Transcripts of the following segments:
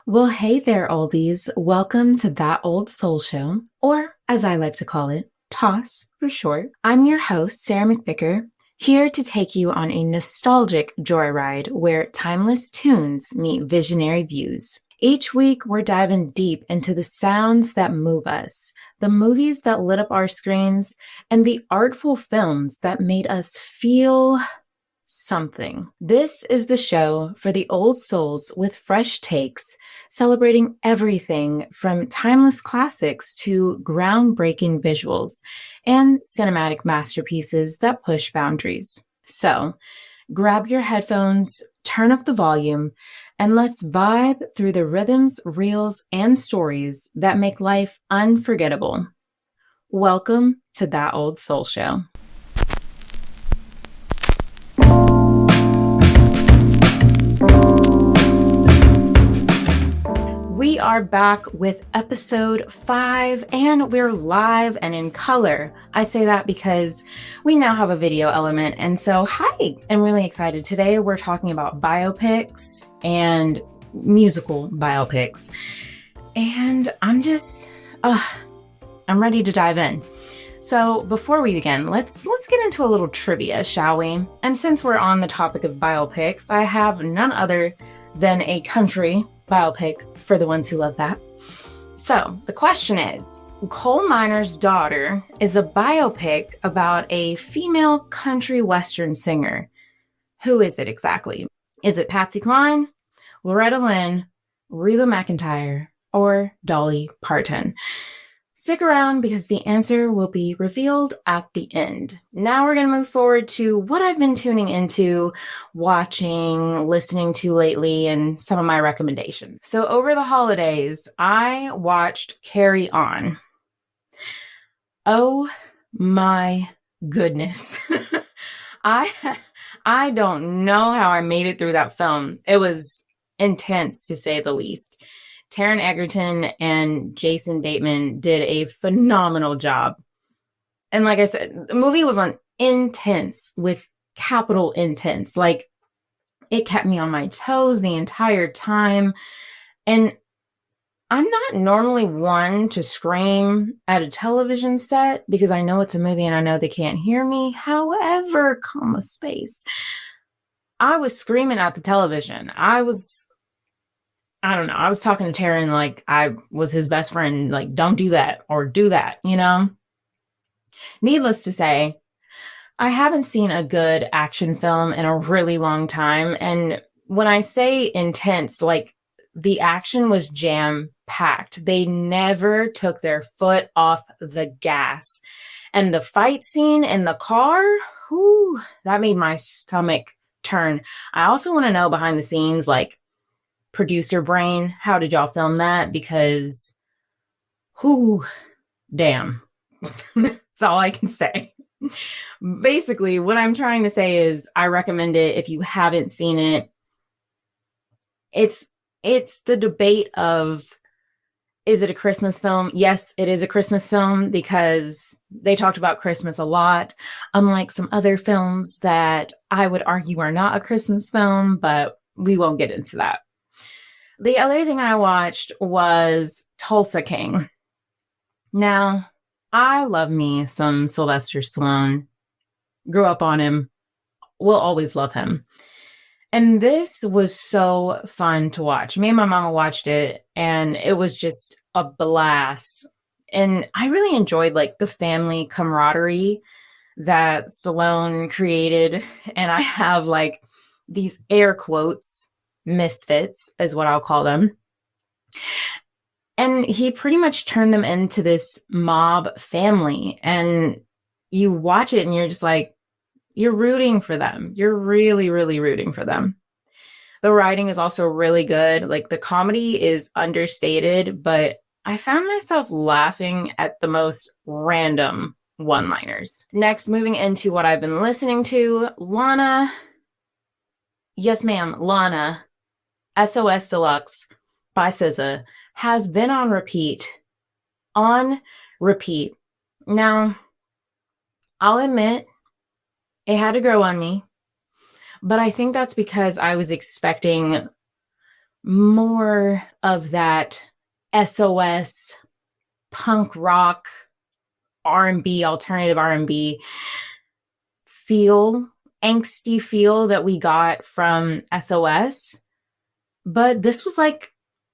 Well, hey there, oldies. Welcome to That Old Soul Show, or as I like to call it, TOSS for short. I'm your host, Sarah McVicker, here to take you on a nostalgic joyride where timeless tunes meet visionary views. Each week, we're diving deep into the sounds that move us, the movies that lit up our screens, and the artful films that made us feel something. This is the show for the old souls with fresh takes, celebrating everything from timeless classics to groundbreaking visuals and cinematic masterpieces that push boundaries. So, grab your headphones, turn up the volume, and let's vibe through the rhythms, reels, and stories that make life unforgettable. Welcome to That Old Soul Show. We are back with episode 5 and we're live and in color. I say that because we now have a video element. And so, hi, I'm really excited. Today we're talking about biopics and musical biopics. And I'm ready to dive in. So before we begin, let's get into a little trivia, shall we? And since we're on the topic of biopics, I have none other than a country biopic for the ones who love that. So the question is, Coal Miner's Daughter is a biopic about a female country western singer. Who is it exactly? Is it Patsy Cline, Loretta Lynn, Reba McEntire, or Dolly Parton? Stick around because the answer will be revealed at the end. Now we're going to move forward to what I've been tuning into, watching, listening to lately, and some of my recommendations. So over the holidays, I watched Carry On. Oh my goodness. I don't know how I made it through that film. It was intense, to say the least. Taron Egerton and Jason Bateman did a phenomenal job. And like I said, the movie was on intense with capital intense. Like, it kept me on my toes the entire time. And I'm not normally one to scream at a television set because I know it's a movie and I know they can't hear me. However, I was screaming at the television. I don't know. I was talking to Taryn like I was his best friend, like, don't do that or do that, you know? Needless to say, I haven't seen a good action film in a really long time. And when I say intense, like, the action was jam packed. They never took their foot off the gas. And the fight scene in the car, whew, that made my stomach turn. I also want to know behind the scenes, like, producer brain, how did y'all film that? Because whoo, damn. That's all I can say. Basically, what I'm trying to say is I recommend it if you haven't seen it. It's the debate of, is it a Christmas film? Yes, it is a Christmas film because they talked about Christmas a lot, unlike some other films that I would argue are not a Christmas film, but we won't get into that. The other thing I watched was Tulsa King. Now, I love me some Sylvester Stallone. Grew up on him. Will always love him. And this was so fun to watch. Me and my mama watched it, and it was just a blast. And I really enjoyed, like, the family camaraderie that Stallone created. And I have, like, these air quotes, misfits is what I'll call them. And he pretty much turned them into this mob family. And you watch it and you're just like, you're rooting for them. You're really, really rooting for them. The writing is also really good. Like, the comedy is understated, but I found myself laughing at the most random one-liners. Next, moving into what I've been listening to, Lana. Yes, ma'am, Lana. SOS Deluxe by SZA has been on repeat. On repeat. Now, I'll admit, it had to grow on me, but I think that's because I was expecting more of that SOS punk rock R&B, alternative R&B feel, angsty feel that we got from SOS. But this was like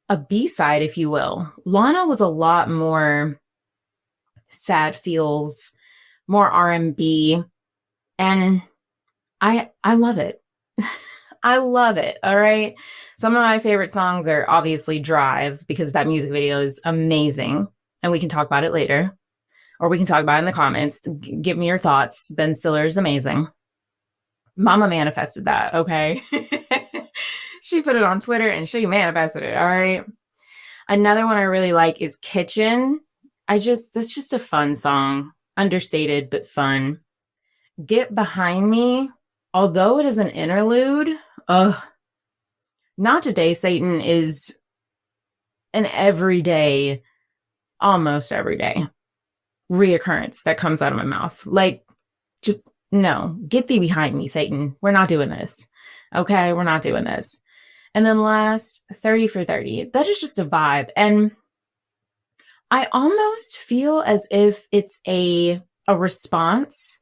a B-side, if you will. Lana was a lot more sad feels, more R&B, and I love it. I love it. All right. Some of my favorite songs are obviously Drive because that music video is amazing. And we can talk about it later, or we can talk about it in the comments. Give me your thoughts. Ben Stiller is amazing. Mama manifested that. Okay. She put it on Twitter and she manifested it. All right. Another one I really like is Kitchen. That's just a fun song. Understated, but fun. Get Behind Me. Although it is an interlude, Not Today, Satan is an everyday, almost everyday reoccurrence that comes out of my mouth. Like, just no, get thee behind me, Satan. We're not doing this. Okay, we're not doing this. And then last, 30 for 30. That is just a vibe. And I almost feel as if it's a response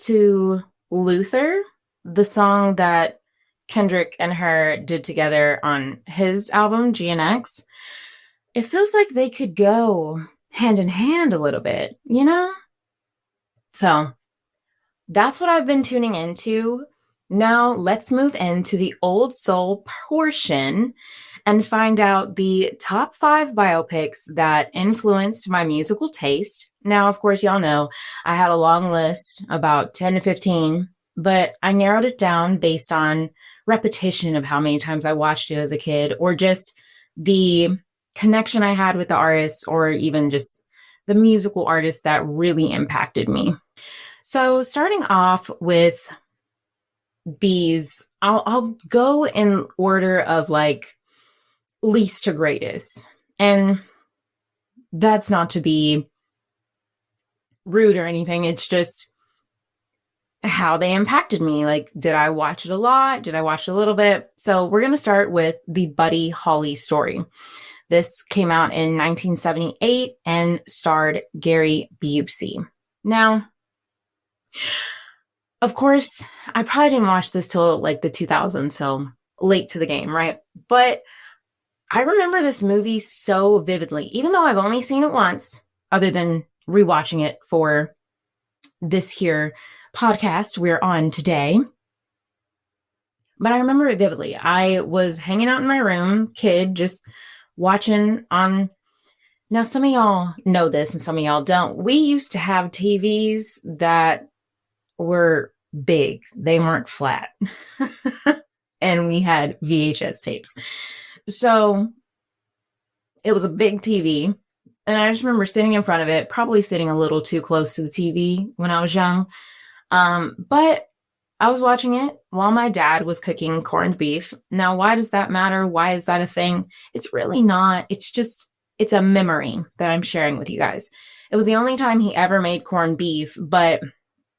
to Luther, the song that Kendrick and her did together on his album, GNX. It feels like they could go hand in hand a little bit, you know? So that's what I've been tuning into. Now let's move into the old soul portion and find out the top 5 biopics that influenced my musical taste. Now, of course, y'all know I had a long list, about 10 to 15, but I narrowed it down based on repetition of how many times I watched it as a kid, or just the connection I had with the artist, or even just the musical artist that really impacted me. So starting off with these, I'll go in order of like least to greatest. And that's not to be rude or anything. It's just how they impacted me. Like, did I watch it a lot? Did I watch it a little bit? So we're going to start with the Buddy Holly story. This came out in 1978 and starred Gary Busey. Now, of course, I probably didn't watch this till like the 2000s, so late to the game, right? But I remember this movie so vividly, even though I've only seen it once, other than rewatching it for this here podcast we're on today. But I remember it vividly. I was hanging out in my room, kid, just watching on. Now, some of y'all know this and some of y'all don't. We used to have TVs that were big. They weren't flat. And we had VHS tapes. So it was a big TV. And I just remember sitting in front of it, probably sitting a little too close to the TV when I was young. But I was watching it while my dad was cooking corned beef. Now, why does that matter? Why is that a thing? It's really not. It's a memory that I'm sharing with you guys. It was the only time he ever made corned beef, but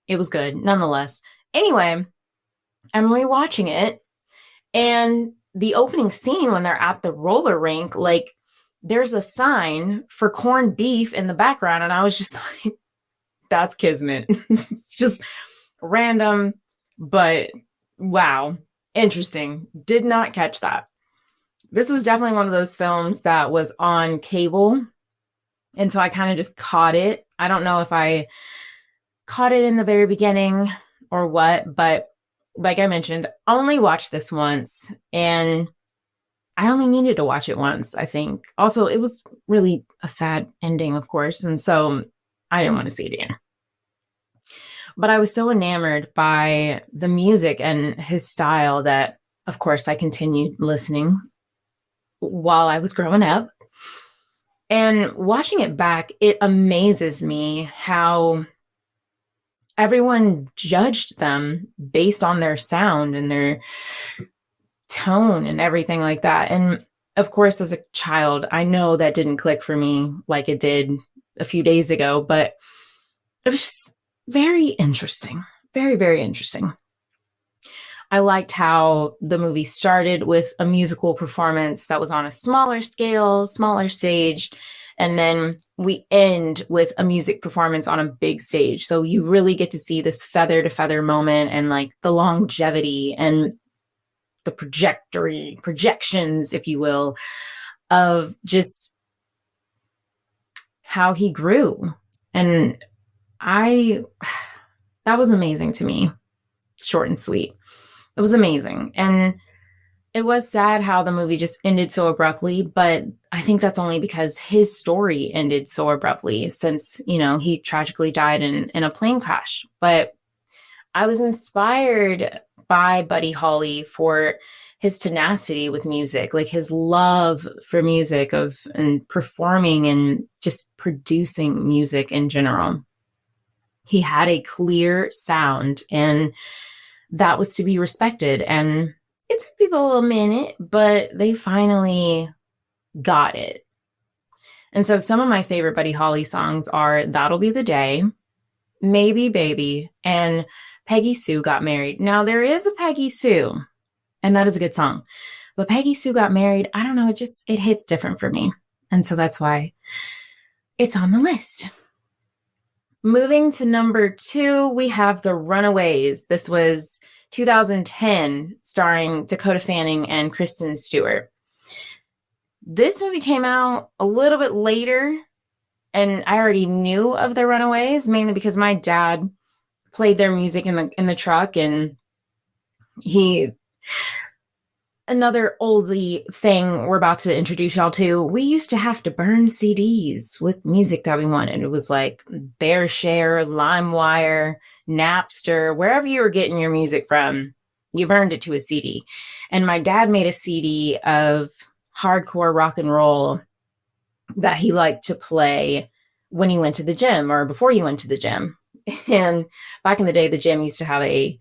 it was good nonetheless. Anyway, I'm rewatching it, and the opening scene when they're at the roller rink, like, there's a sign for corned beef in the background, and I was just like, that's kismet. It's just random, but wow, interesting. Did not catch that. This was definitely one of those films that was on cable, and so I kind of just caught it. I don't know if I caught it in the very beginning or what, but like I mentioned, only watched this once, and I only needed to watch it once, I think. Also, it was really a sad ending, of course, and so I didn't want to see it again. But I was so enamored by the music and his style that, of course, I continued listening while I was growing up. And watching it back, it amazes me how everyone judged them based on their sound and their tone and everything like that. And of course, as a child, I know that didn't click for me like it did a few days ago, but it was just very interesting. Very, very interesting. I liked how the movie started with a musical performance that was on a smaller scale, smaller stage, and then we end with a music performance on a big stage. So you really get to see this feather to feather moment and like the longevity and the projections, if you will, of just how he grew. And I, that was amazing to me, short and sweet. It was amazing. And it was sad how the movie just ended so abruptly, but I think that's only because his story ended so abruptly since, he tragically died in a plane crash. But I was inspired by Buddy Holly for his tenacity with music, like his love for music and performing and just producing music in general. He had a clear sound and that was to be respected. And it took people a minute, but they finally got it. And so some of my favorite Buddy Holly songs are That'll Be the Day, Maybe Baby, and Peggy Sue Got Married. Now, there is a Peggy Sue, and that is a good song. But Peggy Sue Got Married, I don't know, it hits different for me. And so that's why it's on the list. Moving to number 2, we have The Runaways. This was 2010, starring Dakota Fanning and Kristen Stewart. This movie came out a little bit later, and I already knew of The Runaways, mainly because my dad played their music in the truck, and another oldie thing we're about to introduce y'all to, we used to have to burn CDs with music that we wanted. It was like BearShare, LimeWire, Napster, wherever you were getting your music from, you burned it to a CD. And my dad made a CD of hardcore rock and roll that he liked to play when he went to the gym or before he went to the gym. And back in the day, the gym used to have a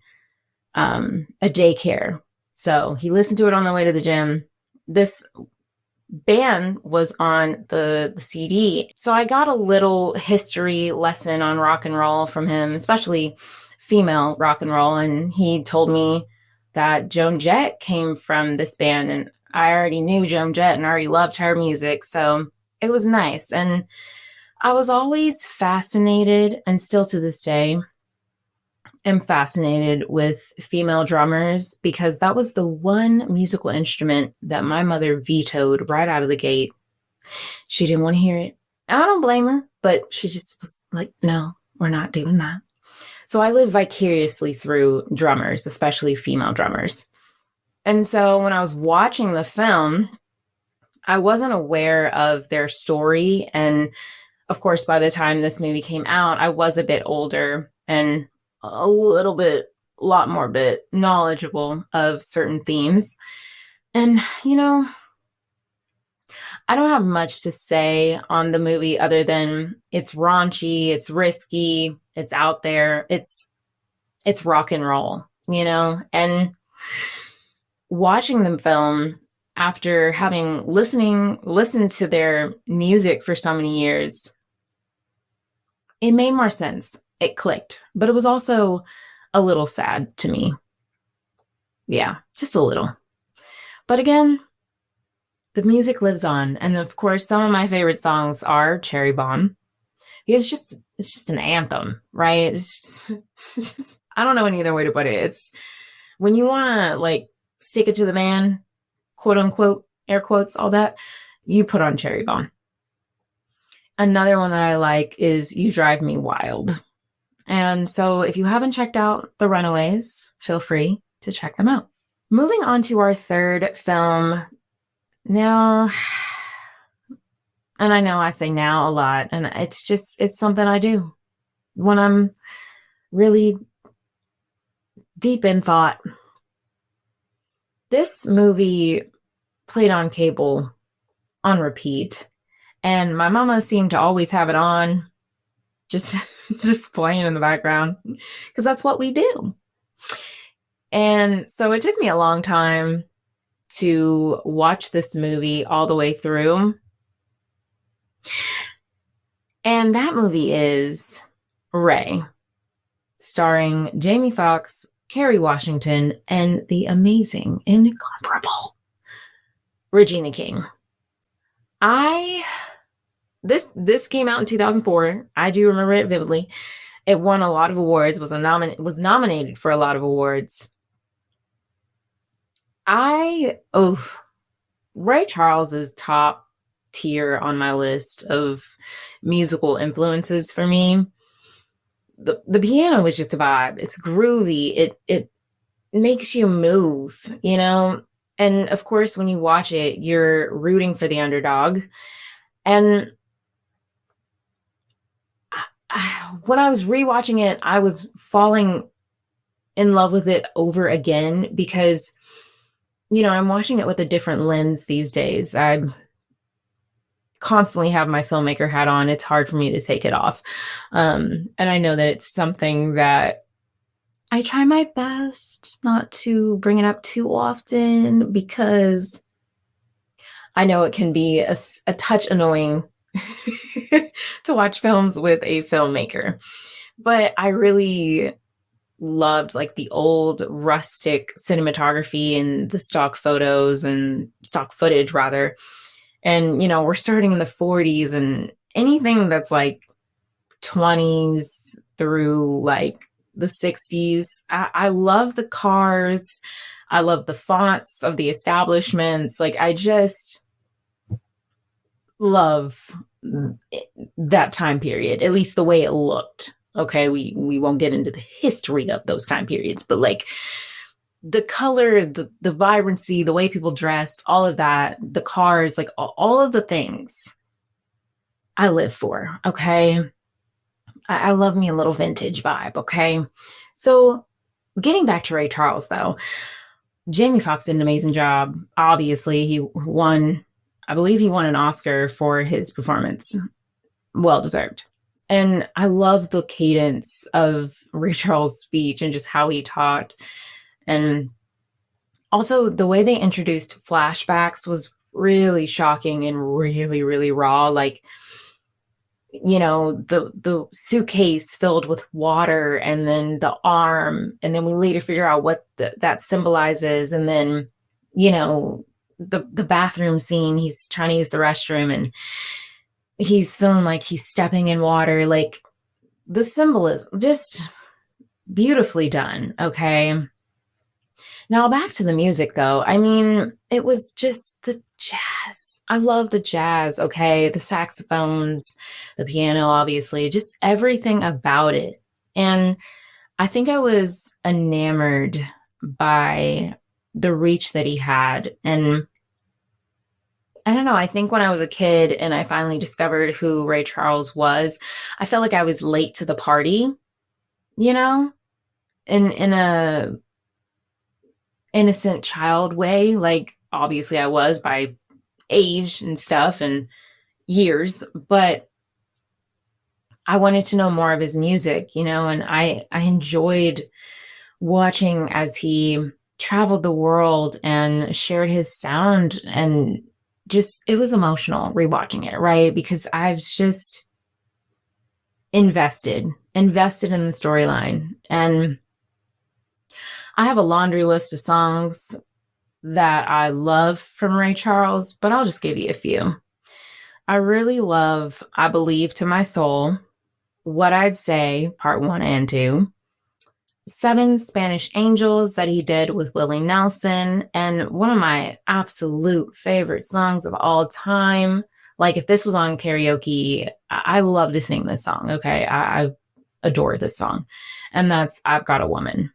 daycare. So he listened to it on the way to the gym. This band was on the CD. So I got a little history lesson on rock and roll from him, especially female rock and roll. And he told me that Joan Jett came from this band. And I already knew Joan Jett and I already loved her music. So it was nice. And I was always fascinated, and still to this day, am fascinated with female drummers because that was the one musical instrument that my mother vetoed right out of the gate. She didn't want to hear it. I don't blame her, but she just was like, no, we're not doing that. So I live vicariously through drummers, especially female drummers. And so when I was watching the film, I wasn't aware of their story. And of course, by the time this movie came out, I was a bit older and a lot more knowledgeable of certain themes. And, I don't have much to say on the movie other than it's raunchy, it's risky, it's out there, it's rock and roll, and watching the film after having listened to their music for so many years, it made more sense. It clicked, but it was also a little sad to me. Yeah, just a little. But again, the music lives on. And of course, some of my favorite songs are Cherry Bomb. It's just an anthem, right? I don't know any other way to put it. It's when you want to stick it to the man, quote unquote, air quotes, all that, you put on Cherry Bomb. Another one that I like is You Drive Me Wild. And so if you haven't checked out The Runaways, feel free to check them out. Moving on to our third film. Now, and I know I say now a lot, and it's something I do when I'm really deep in thought. This movie played on cable on repeat, and my mama seemed to always have it on, just playing in the background, because that's what we do. And so it took me a long time to watch this movie all the way through. And that movie is Ray, starring Jamie Foxx, Kerry Washington, and the amazing, incomparable Regina King. I this came out in 2004. I do remember it vividly. It won a lot of awards, was nominated for a lot of awards. Ray Charles is top tier on my list of musical influences for me. The piano is just a vibe. It's groovy. It makes you move, you know? And of course, when you watch it, you're rooting for the underdog. And when I was rewatching it, I was falling in love with it over again because, I'm watching it with a different lens these days. I constantly have my filmmaker hat on. It's hard for me to take it off. And I know that it's something that I try my best not to bring it up too often because I know it can be a touch annoying to watch films with a filmmaker. But I really loved like the old rustic cinematography and the stock photos and stock footage rather. And, we're starting in the 40s and anything that's like 20s through like the 60s. I love the cars. I love the fonts of the establishments. Like, I just love that time period, at least the way it looked. Okay, we won't get into the history of those time periods, but like the color, the vibrancy, the way people dressed, all of that, the cars, like all of the things I live for. Okay, I love me a little vintage vibe. Okay, so getting back to Ray Charles though, Jamie Foxx did an amazing job. Obviously, I believe he won an Oscar for his performance. Well deserved. And I love the cadence of Ray Charles' speech and just how he talked. And also the way they introduced flashbacks was really shocking and really, really raw. Like, the suitcase filled with water and then the arm. And then we later figure out what that symbolizes. And then, the bathroom scene, he's trying to use the restroom and he's feeling like he's stepping in water. Like the symbolism, just beautifully done. Okay. Now back to the music though. I mean, it was just the jazz. I love the jazz. Okay. The saxophones, the piano, obviously, just everything about it. And I think I was enamored by the reach that he had. And I don't know. I think when I was a kid and I finally discovered who Ray Charles was, I felt like I was late to the party, in a innocent child way. Like obviously I was by age and stuff and years, but I wanted to know more of his music, and I enjoyed watching as he traveled the world and shared his sound, and just it was emotional rewatching it, right? Because I've just invested in the storyline. And I have a laundry list of songs that I love from Ray Charles, but I'll just give you a few. I really love I Believe to My Soul, What I'd Say, Part 1 and 2, 7 Spanish Angels that he did with Willie Nelson, and one of my absolute favorite songs of all time. Like if this was on karaoke, I love to sing this song, okay? I adore this song, and that's I've Got a Woman.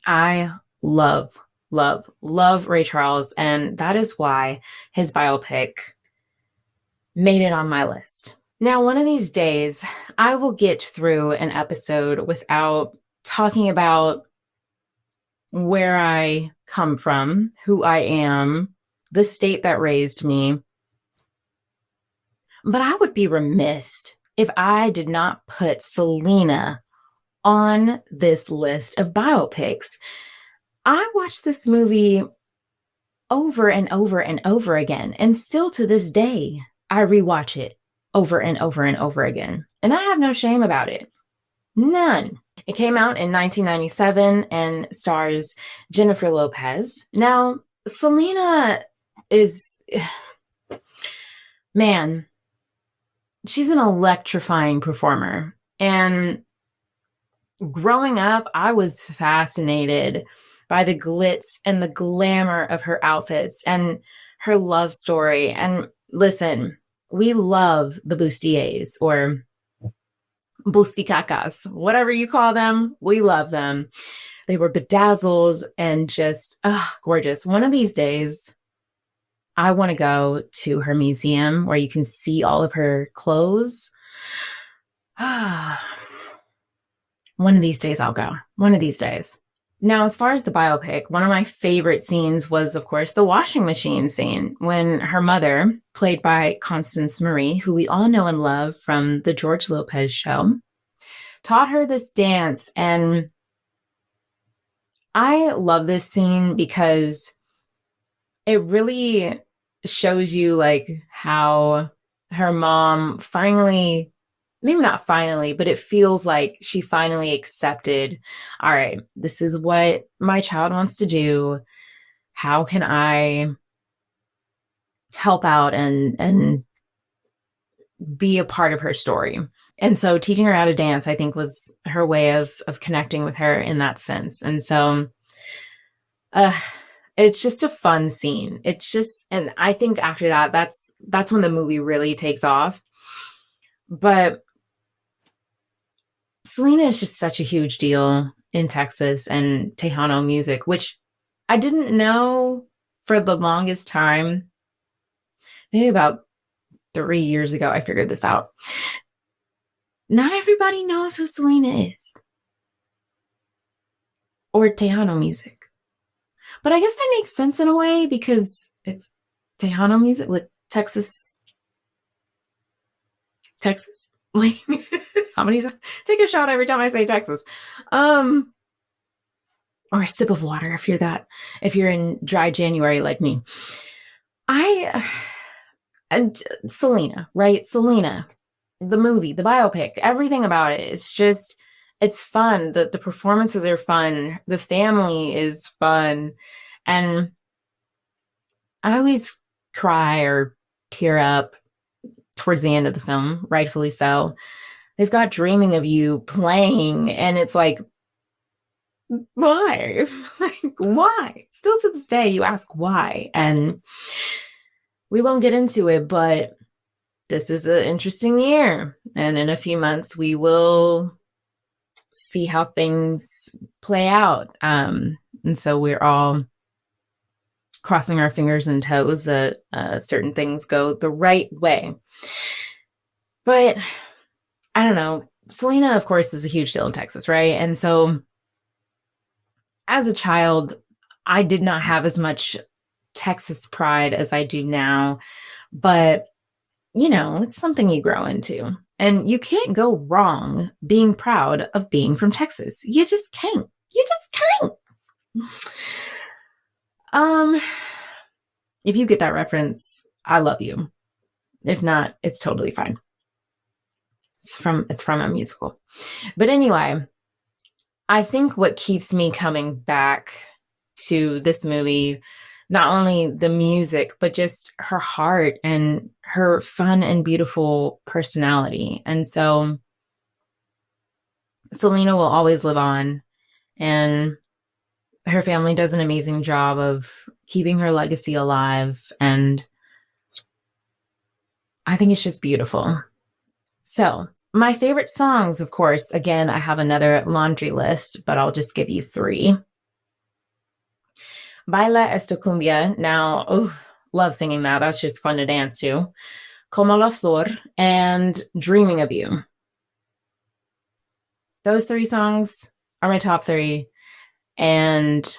I love, love, love Ray Charles, and that is why his biopic made it on my list. Now, one of these days, I will get through an episode without talking about where I come from, who I am, the state that raised me. But I would be remiss if I did not put Selena on this list of biopics. I watched this movie over and over and over again, and still to this day, I rewatch it over and over and over again. And I have no shame about it. None. It came out in 1997 and stars Jennifer Lopez. Now, Selena is, man, she's an electrifying performer. And growing up, I was fascinated by the glitz and the glamour of her outfits and her love story. And listen, we love the bustiers or busticacas, whatever you call them. We love them. They were bedazzled and just gorgeous. One of these days, I want to go to her museum where you can see all of her clothes. One of these days I'll go. One of these days. Now, as far as the biopic, one of my favorite scenes was, of course, the washing machine scene when her mother, played by Constance Marie, who we all know and love from the George Lopez show, taught her this dance. And I love this scene because it really shows you like how her mom finally, maybe not finally, but it feels like she finally accepted, all right, this is what my child wants to do. How can I help out and be a part of her story? And so teaching her how to dance, I think, was her way of connecting with her in that sense. And so it's just a fun scene. It's just, and I think after that, that's when the movie really takes off. But Selena is just such a huge deal in Texas and Tejano music, which I didn't know for the longest time. Maybe about 3 years ago, I figured this out. Not everybody knows who Selena is. Or Tejano music. But I guess that makes sense in a way because it's Tejano music with Texas. Like, how many times? Take a shot every time I say Texas. Or a sip of water if you're in dry January like me. And Selena, right? Selena, the movie, the biopic, everything about it. It's fun. The performances are fun. The family is fun. And I always cry or tear up towards the end of the film, rightfully so. They've got Dreaming of You playing, and it's like, why? Like, why? Still to this day, you ask why. And we won't get into it, but this is an interesting year. And in a few months, we will see how things play out. And so we're all crossing our fingers and toes that certain things go the right way. But I don't know. Selena, of course, is a huge deal in Texas, right? And so as a child, I did not have as much Texas pride as I do now. But, it's something you grow into. And you can't go wrong being proud of being from Texas. You just can't. You just can't. If you get that reference, I love you. If not, it's totally fine. It's from a musical. But anyway, I think what keeps me coming back to this movie, not only the music, but just her heart and her fun and beautiful personality. And so Selena will always live on, and her family does an amazing job of keeping her legacy alive. And I think it's just beautiful. So my favorite songs, of course, again, I have another laundry list, but I'll just give you 3. Baila esta cumbia. Now, love singing that. That's just fun to dance to. Como la flor and Dreaming of You. Those 3 songs are my top 3. And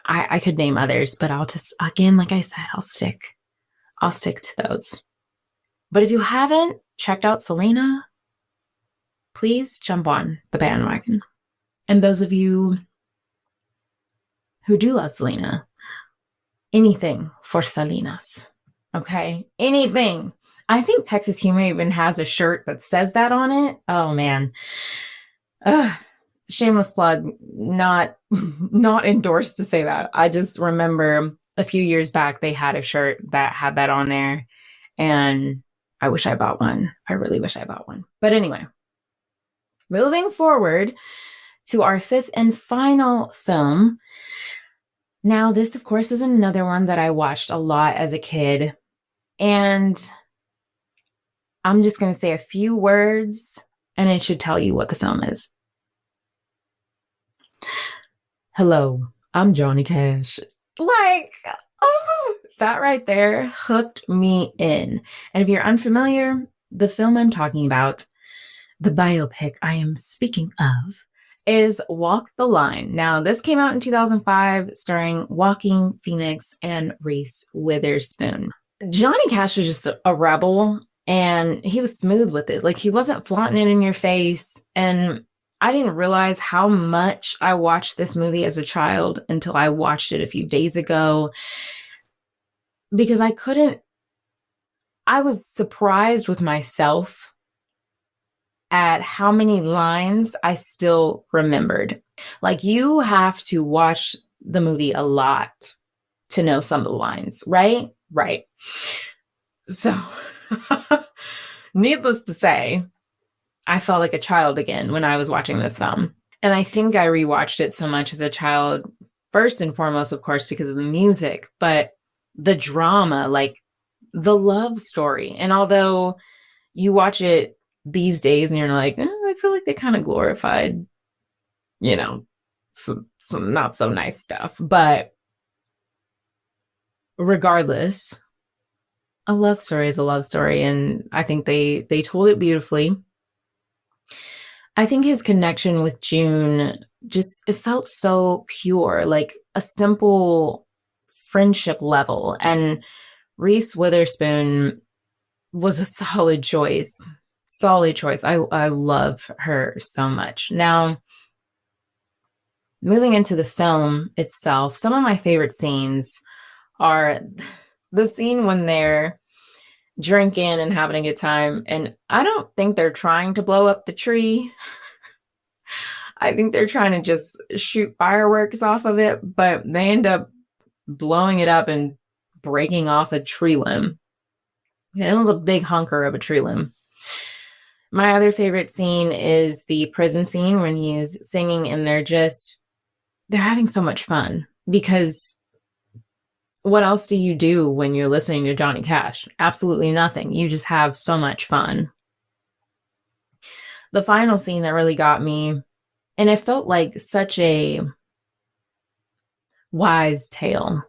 I could name others, but I'll just, again, like I said, I'll stick to those. But if you haven't checked out Selena, please jump on the bandwagon. And those of you who do love Selena, anything for Salinas, okay? Anything. I think Texas Humor even has a shirt that says that on it. Oh, man. Uh, shameless plug, not not endorsed to say that. I just remember a few years back they had a shirt that had that on there, and I wish I bought one. I really wish I bought one. But anyway, moving forward to our fifth and final film. Now, this, of course, is another one that I watched a lot as a kid. And I'm just going to say a few words, and it should tell you what the film is. Hello, I'm Johnny Cash. Like, oh, that right there hooked me in. And if you're unfamiliar, the film I'm talking about, the biopic I am speaking of, is Walk the Line. Now, this came out in 2005, starring Joaquin Phoenix and Reese Witherspoon. Johnny Cash was just a rebel, and he was smooth with it. Like, he wasn't flaunting it in your face. And I didn't realize how much I watched this movie as a child until I watched it a few days ago, because I was surprised with myself at how many lines I still remembered. Like, you have to watch the movie a lot to know some of the lines, right? Right. So, needless to say, I felt like a child again when I was watching this film. And I think I rewatched it so much as a child, first and foremost, of course, because of the music, but the drama, like the love story. And although you watch it these days and you're like, I feel like they kind of glorified, you know, some not so nice stuff. But regardless, a love story is a love story. And I think they told it beautifully. I think his connection with June just, it felt so pure, like a simple friendship level. And Reese Witherspoon was a solid choice. Solid choice. I love her so much. Now, moving into the film itself, some of my favorite scenes are the scene when they're drinking and having a good time. And I don't think they're trying to blow up the tree. I think they're trying to just shoot fireworks off of it, but they end up blowing it up and breaking off a tree limb. And it was a big hunker of a tree limb. My other favorite scene is the prison scene when he is singing and they're having so much fun, because what else do you do when you're listening to Johnny Cash? Absolutely nothing. You just have so much fun. The final scene that really got me, and it felt like such a wise tale,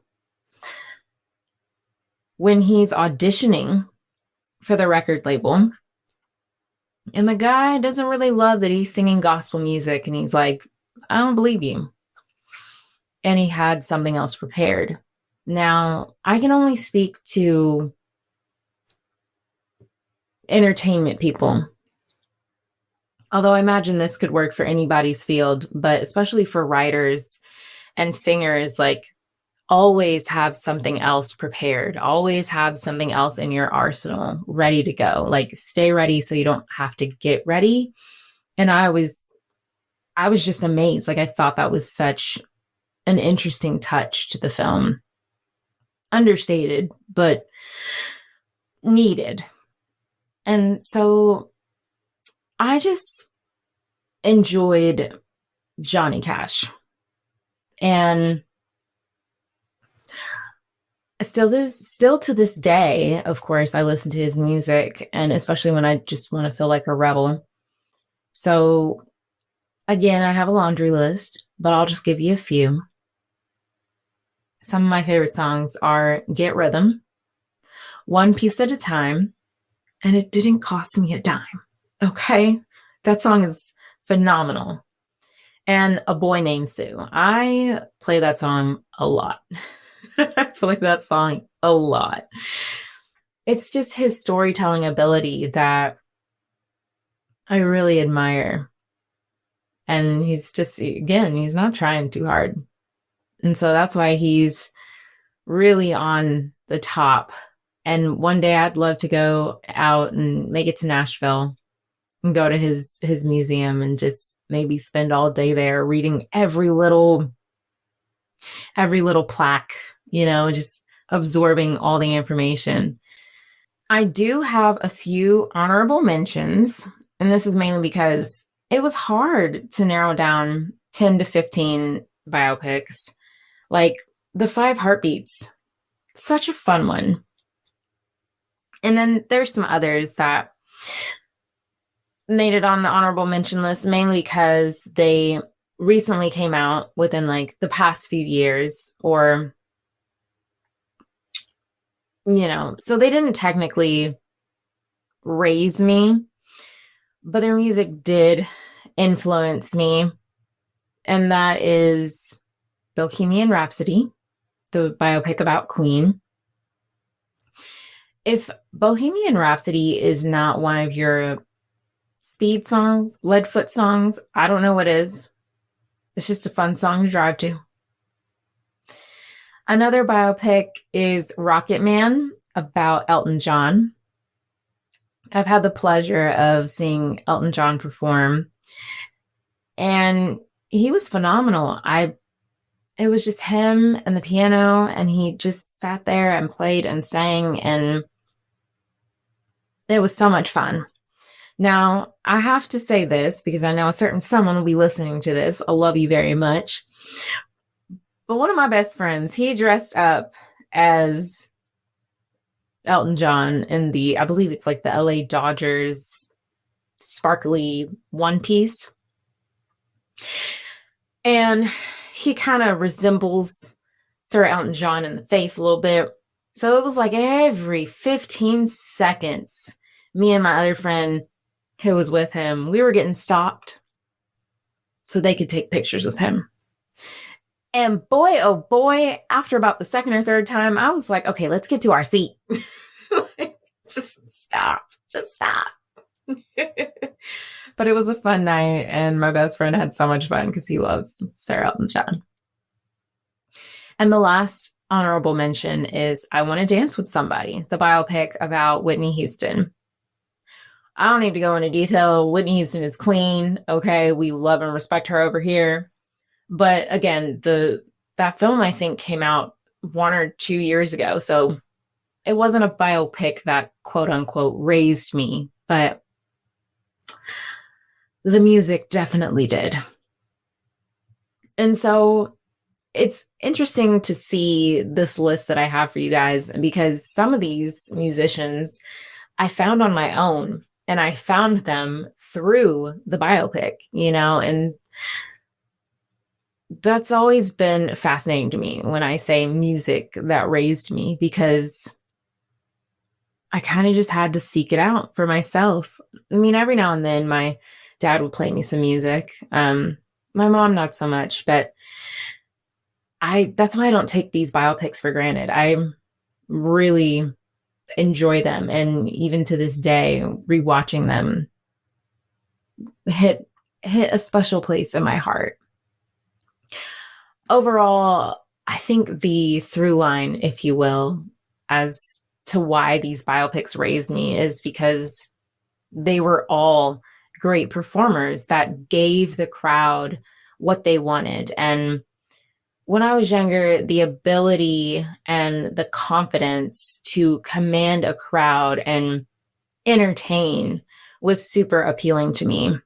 when he's auditioning for the record label, and the guy doesn't really love that he's singing gospel music, and he's like, I don't believe you. And he had something else prepared. Now, I can only speak to entertainment people, although I imagine this could work for anybody's field, but especially for writers and singers, like, always have something else prepared, always have something else in your arsenal ready to go. Like, stay ready so you don't have to get ready. And I was just amazed. Like, I thought that was such an interesting touch to the film. Understated, but needed. And so I just enjoyed Johnny Cash. And still to this day, of course, I listen to his music, and especially when I just want to feel like a rebel. So again, I have a laundry list, but I'll just give you a few. Some of my favorite songs are Get Rhythm, One Piece at a Time, and It Didn't Cost Me a Dime. Okay? That song is phenomenal. And A Boy Named Sue. I play that song a lot. I play that song a lot. It's just his storytelling ability that I really admire. And he's just, again, he's not trying too hard. And so that's why he's really on the top. And one day I'd love to go out and make it to Nashville and go to his museum and just maybe spend all day there reading every little plaque, just absorbing all the information. I do have a few honorable mentions, and this is mainly because it was hard to narrow down 10 to 15 biopics. Like The Five Heartbeats, such a fun one. And then there's some others that made it on the honorable mention list, mainly because they recently came out within like the past few years, or, so they didn't technically raise me, but their music did influence me. And that is Bohemian Rhapsody, the biopic about Queen. If Bohemian Rhapsody is not one of your speed songs, Leadfoot songs, I don't know what is. It's just a fun song to drive to. Another biopic is Rocket Man, about Elton John. I've had the pleasure of seeing Elton John perform, and he was phenomenal. It was just him and the piano, and he just sat there and played and sang, and it was so much fun. Now, I have to say this because I know a certain someone will be listening to this. I love you very much. But one of my best friends, he dressed up as Elton John in I believe it's like the LA Dodgers sparkly one piece. And he kind of resembles Sir Elton John in the face a little bit. So it was like every 15 seconds, me and my other friend who was with him, we were getting stopped so they could take pictures with him. And boy, oh boy, after about the second or third time, I was like, okay, let's get to our seat. Just stop. But it was a fun night, and my best friend had so much fun because he loves Sir Elton John. And the last honorable mention is I Want to Dance with Somebody, the biopic about Whitney Houston. I don't need to go into detail. Whitney Houston is queen. Okay, we love and respect her over here. But again, that film, I think, came out 1 or 2 years ago. So it wasn't a biopic that, quote unquote, raised me. But the music definitely did. And so it's interesting to see this list that I have for you guys, because some of these musicians I found on my own, and I found them through the biopic, and that's always been fascinating to me when I say music that raised me, because I kind of just had to seek it out for myself. I mean, every now and then my dad would play me some music. My mom, not so much, but that's why I don't take these biopics for granted. I really enjoy them. And even to this day, rewatching them hit a special place in my heart. Overall, I think the through line, if you will, as to why these biopics raised me is because they were all great performers that gave the crowd what they wanted. And when I was younger, the ability and the confidence to command a crowd and entertain was super appealing to me.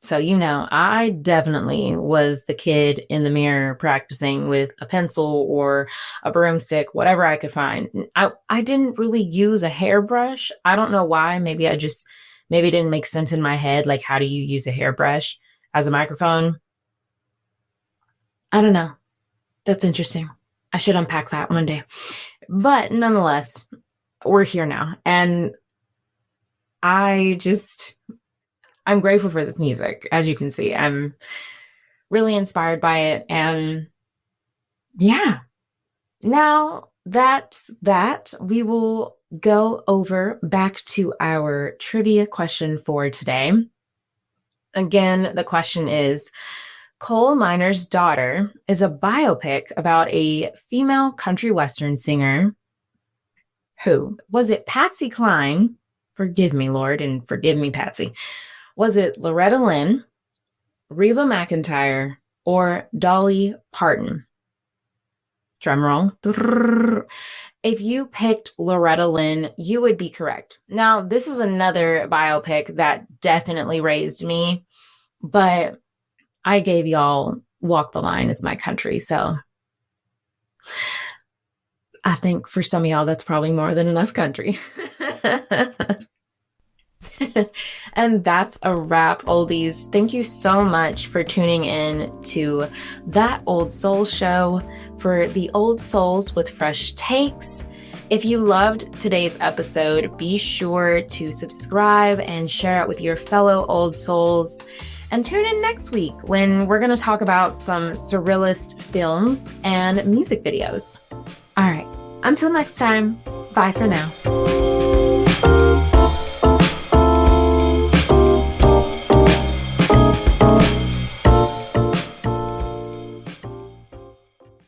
So, I definitely was the kid in the mirror practicing with a pencil or a broomstick, whatever I could find. I didn't really use a hairbrush. I don't know why. Maybe it didn't make sense in my head. Like, how do you use a hairbrush as a microphone? I don't know. That's interesting. I should unpack that one day. But nonetheless, we're here now. And I'm grateful for this music. As you can see, I'm really inspired by it. And yeah, now that's that. We will go over back to our trivia question for today. Again, the question is, Coal Miner's Daughter is a biopic about a female country western singer who, was it Patsy Cline? Forgive me, Lord, and forgive me, Patsy. Was it Loretta Lynn, Reba McEntire or Dolly Parton? Drumroll. If you picked Loretta Lynn, you would be correct. Now, this is another biopic that definitely raised me, but I gave y'all Walk the Line Is My Country, so I think for some of y'all, that's probably more than enough country. And that's a wrap, oldies. Thank you so much for tuning in to That Old Soul Show for the old souls with fresh takes. If you loved today's episode, be sure to subscribe and share it with your fellow old souls. And tune in next week when we're going to talk about some surrealist films and music videos. All right, until next time, bye for now.